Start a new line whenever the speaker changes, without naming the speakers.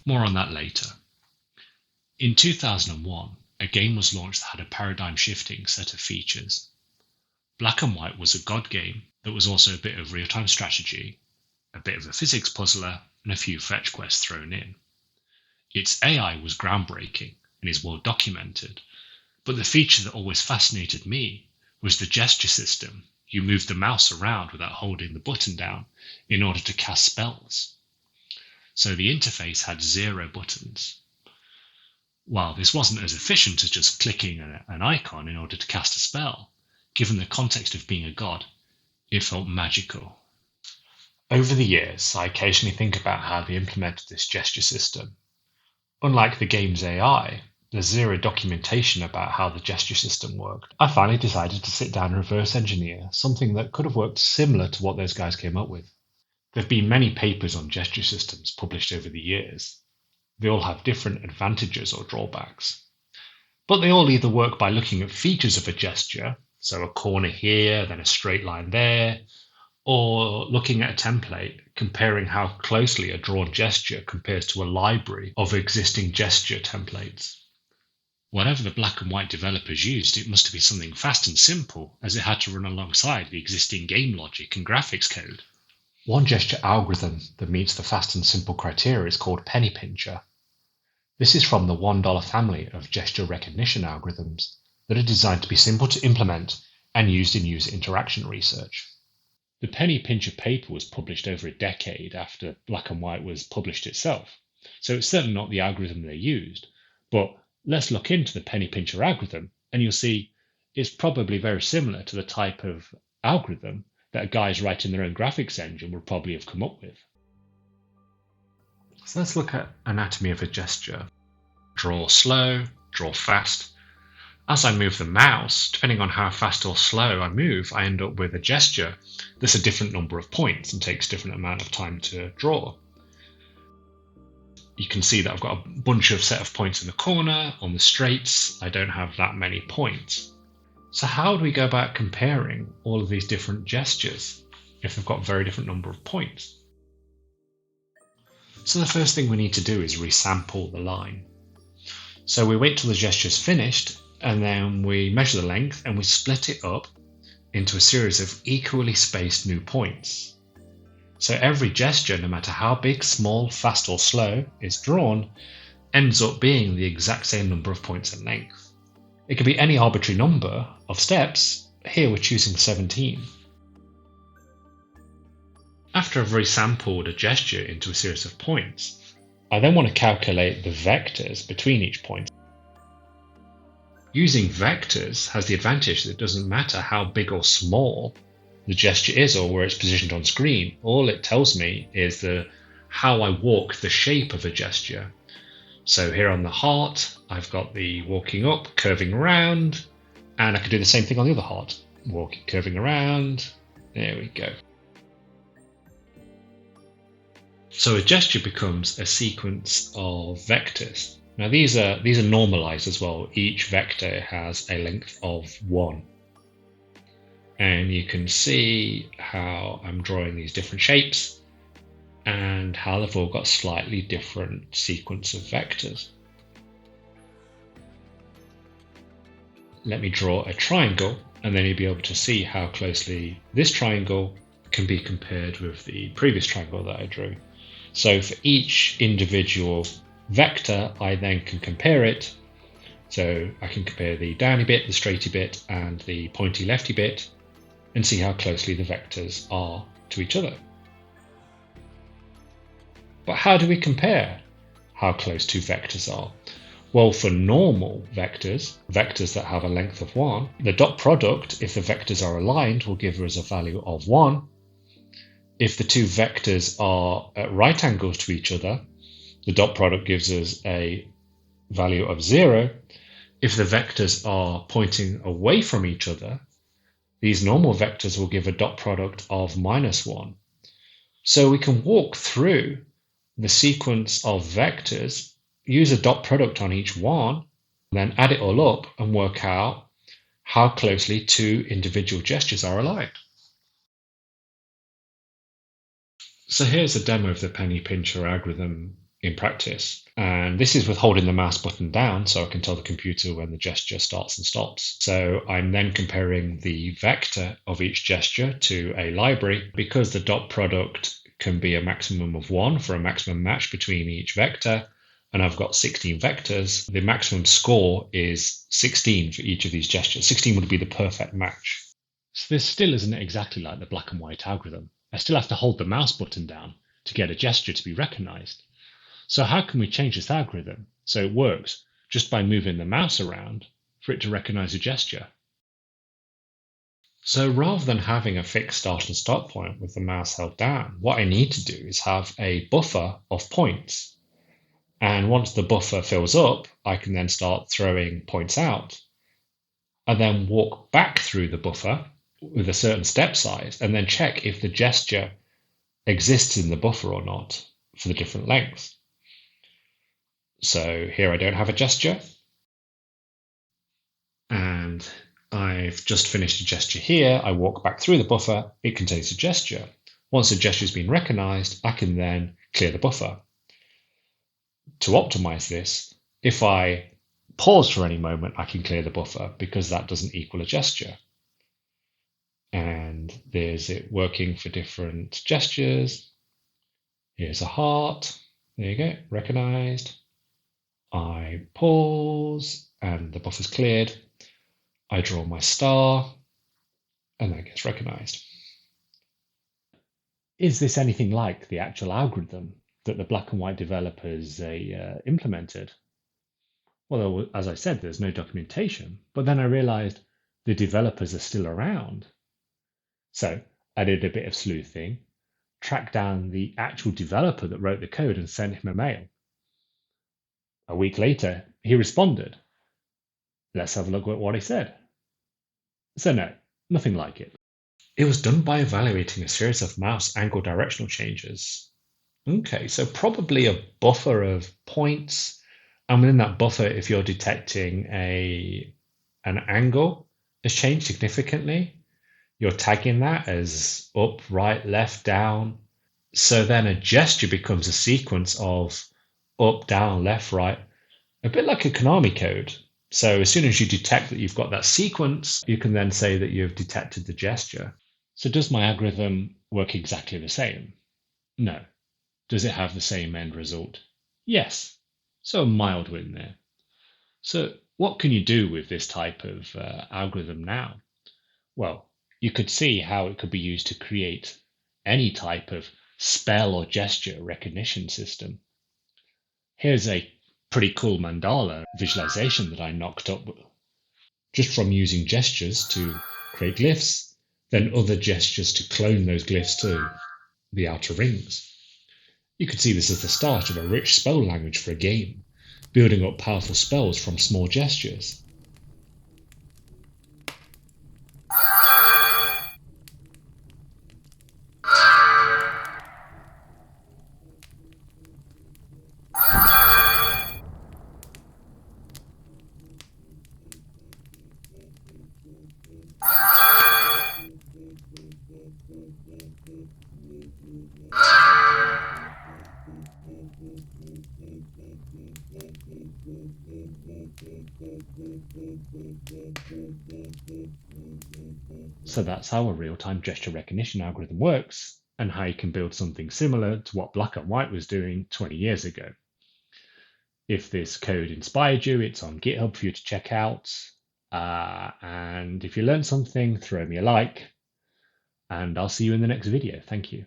More on that later. In 2001, a game was launched that had a paradigm-shifting set of features. Black and White was a God game that was also a bit of real-time strategy, a bit of a physics puzzler, and a few fetch quests thrown in. Its AI was groundbreaking and is well documented, but the feature that always fascinated me was the gesture system. You moved the mouse around without holding the button down in order to cast spells. So the interface had 0 buttons. While this wasn't as efficient as just clicking an icon in order to cast a spell, given the context of being a god, it felt magical. Over the years, I occasionally think about how they implemented this gesture system. Unlike the game's AI, there's 0 documentation about how the gesture system worked. I finally decided to sit down and reverse engineer something that could have worked similar to what those guys came up with. There have been many papers on gesture systems published over the years. They all have different advantages or drawbacks. But they all either work by looking at features of a gesture, so a corner here, then a straight line there, or looking at a template, comparing how closely a drawn gesture compares to a library of existing gesture templates. Whatever the Black and White developers used, it must be something fast and simple, as it had to run alongside the existing game logic and graphics code. One gesture algorithm that meets the fast and simple criteria is called penny pincher. This is from the $1 family of gesture recognition algorithms that are designed to be simple to implement and used in user interaction research. The penny pincher paper was published over a decade after Black and White was published itself, so it's certainly not the algorithm they used, but let's look into the penny pincher algorithm and you'll see it's probably very similar to the type of algorithm that guys writing their own graphics engine would probably have come up with. So let's look at anatomy of a gesture. Draw slow, draw fast. As I move the mouse, depending on how fast or slow I move, I end up with a gesture that's a different number of points and takes a different amount of time to draw. You can see that I've got a bunch of set of points in the corner. On the straights, I don't have that many points. So how do we go about comparing all of these different gestures if they've got a very different number of points? So the first thing we need to do is resample the line. So we wait till the gesture's finished, and then we measure the length and we split it up into a series of equally spaced new points. So every gesture, no matter how big, small, fast or slow, is drawn, ends up being the exact same number of points in length. It could be any arbitrary number of steps. Here we're choosing 17. After I've resampled a gesture into a series of points, I then want to calculate the vectors between each point. Using vectors has the advantage that it doesn't matter how big or small the gesture is or where it's positioned on screen. All it tells me is how I walk the shape of a gesture. So here on the heart, I've got the walking up, curving around, and I can do the same thing on the other heart. Walking, curving around. There we go. So a gesture becomes a sequence of vectors. Now these are normalized as well. Each vector has a length of 1. And you can see how I'm drawing these different shapes and how they've all got slightly different sequence of vectors. Let me draw a triangle, and then you'll be able to see how closely this triangle can be compared with the previous triangle that I drew. So for each individual vector, I then can compare it. So I can compare the downy bit, the straighty bit, and the pointy lefty bit, and see how closely the vectors are to each other. But how do we compare how close two vectors are? Well, for normal vectors that have a length of 1, the dot product, if the vectors are aligned, will give us a value of 1. If the two vectors are at right angles to each other, the dot product gives us a value of 0. If the vectors are pointing away from each other, these normal vectors will give a dot product of -1. So we can walk through the sequence of vectors, use a dot product on each one, then add it all up and work out how closely two individual gestures are aligned. So here's a demo of the penny pincher algorithm in practice. And this is with holding the mouse button down, so I can tell the computer when the gesture starts and stops. So I'm then comparing the vector of each gesture to a library. Because the dot product can be a maximum of 1 for a maximum match between each vector, and I've got 16 vectors, the maximum score is 16 for each of these gestures. 16 would be the perfect match. So this still isn't exactly like the black and white algorithm. I still have to hold the mouse button down to get a gesture to be recognized. So how can we change this algorithm so it works just by moving the mouse around for it to recognize a gesture? So rather than having a fixed start and stop point with the mouse held down, what I need to do is have a buffer of points. And once the buffer fills up, I can then start throwing points out. I then walk back through the buffer with a certain step size and then check if the gesture exists in the buffer or not for the different lengths. So here I don't have a gesture, and I've just finished a gesture here. I walk back through the buffer, it contains a gesture. Once the gesture has been recognized, I can then clear the buffer. To optimize this, if I pause for any moment, I can clear the buffer because that doesn't equal a gesture. And there's it working for different gestures. Here's a heart. There you go, recognized. I pause and the buffer's cleared. I draw my star and that gets recognized. Is this anything like the actual algorithm that the black and white developers implemented? Well, as I said, there's no documentation, but then I realized the developers are still around. So I did a bit of sleuthing, tracked down the actual developer that wrote the code and sent him a mail. A week later, he responded. Let's have a look at what he said. So no, nothing like it. It was done by evaluating a series of mouse angle directional changes. Okay, so probably a buffer of points. And within that buffer, if you're detecting an angle has changed significantly, you're tagging that as up, right, left, down. So then a gesture becomes a sequence of up, down, left, right, a bit like a Konami code. So as soon as you detect that you've got that sequence, you can then say that you've detected the gesture. So does my algorithm work exactly the same? No. Does it have the same end result? Yes. So a mild win there. So what can you do with this type of algorithm now? Well, you could see how it could be used to create any type of spell or gesture recognition system. Here's a pretty cool mandala visualization that I knocked up just from using gestures to create glyphs, then other gestures to clone those glyphs to the outer rings. You could see this as the start of a rich spell language for a game, building up powerful spells from small gestures. So that's how a real-time gesture recognition algorithm works, and how you can build something similar to what black and white was doing 20 years ago. If this code inspired you, it's on Github for you to check out. And if you learned something, throw me a like, and I'll see you in the next video. Thank you.